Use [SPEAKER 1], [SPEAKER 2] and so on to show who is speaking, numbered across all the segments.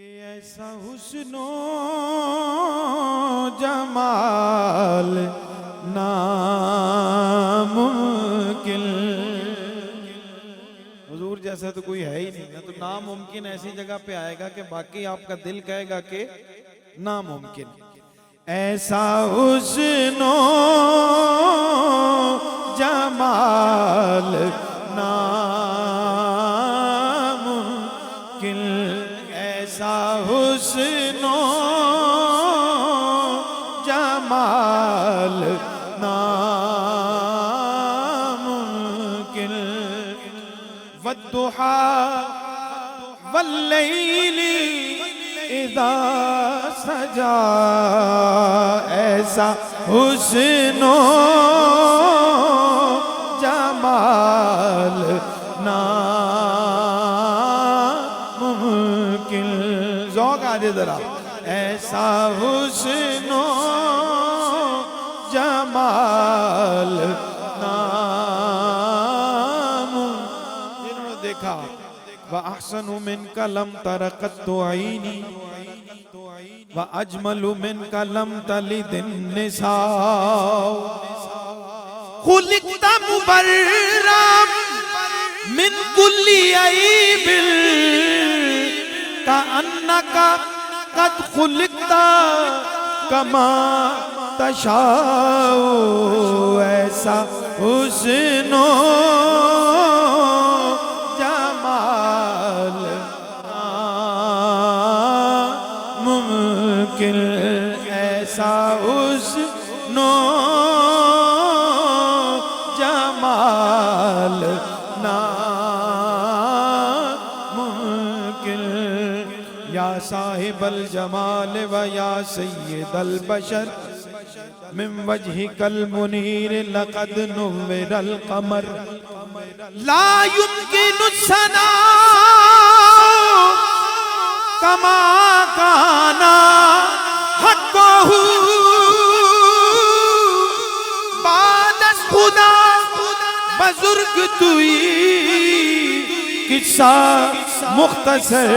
[SPEAKER 1] کہ ایسا حسن و جمال ناممکن، حضور جیسا تو کوئی ہے ہی نہیں، تو ناممکن ایسی جگہ پہ آئے گا کہ باقی آپ کا دل کہے گا کہ ناممکن۔ ایسا حسن و جمال ناممکن، ایسا حسن و جمال ناممکن، والضحى واللیل اذا سجا، ایسا حسن و جمال ناممکن، ذوق آجے ذرا، ایسا حسن و جمال ناممکن، جنہوں نے دیکھا وَأَحْسَنُ مِنْكَ لَمْ تَرَ قَطُّ عَيْنِي وَأَجْمَلُ مِنْكَ لَمْ تَلِدِ النِّسَاءُ، خُلِقْتَ مُبَرًّا مِنْ كُلِّ عَيْبٍ كَأَنَّكَ قَدْ خُلِقْتَ كَمَا تَشَاءُ، ایسا حسن و جمال ناممکن، ایسا حسن و جمال ناممکن، یا صاحب الجمال و یا سید البشر من وجهك المنیر لقد نور القمر، لا يمكن الثناء كما كان حقه، بعد از خدا بزرگ توئی قصہ مختصر،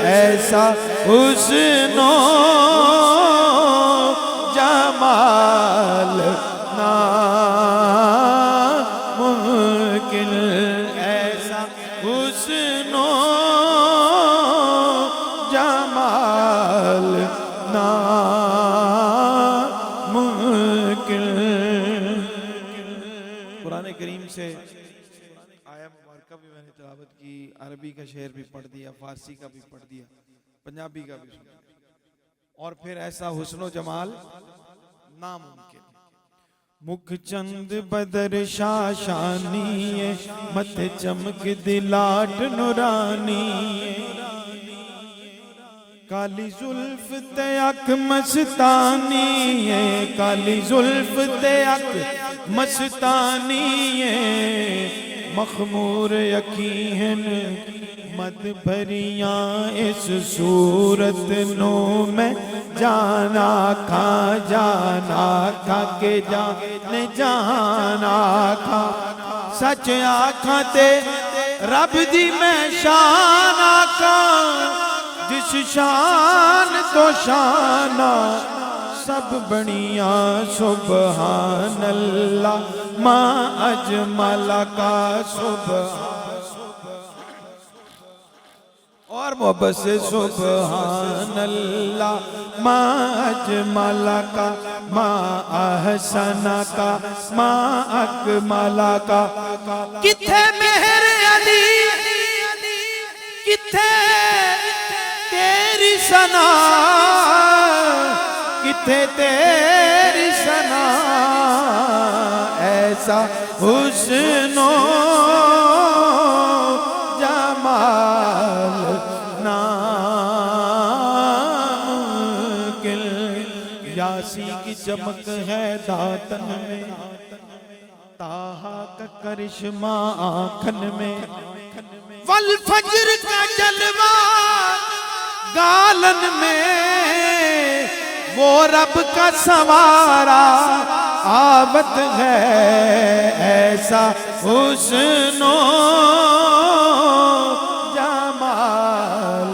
[SPEAKER 1] ایسا حسن و جمال ناممکن، ایسا حسن و جمال ناممکن۔ قرآن کریم سے آیا مبارکہ بھی میں نے تلاوت کی، عربی کا شعر بھی پڑھ دیا، فارسی کا بھی پڑھ دیا، پنجابی کا بھی سنا، اور پھر ایسا حسن و جمال ناممکن۔ مکھ چند بدر شاشانی، مت چمک دلاٹ نورانی، کالی زلف تے اک مستانی، کالی زلف تے اک مستانی، مخمور یقین مد بھریاں اس صورت نو میں جانا کھا کے جانے جانا کھا، سچ آکھاں تے رب دی میں شان آکھاں، جس شان تو شانہ سب بنیاں، سبحان اللہ ما اجمل کا سبحان، اور محبت سے سبحان اللہ ما اجمل کا ما احسن کا ما اکمل کا، کتھے مہر علی کتھے تیری ثنا، کتھے تیری ثنا، ایسا حسن و جمال ناممکن، یاسی کی چمک ہے داتن میں، طٰہٰ کا کرشمہ آنکھن میں، والفجر کا جلوہ گالن میں، وہ رب کا سوارا آبت ہے، ایسا حسن و جمال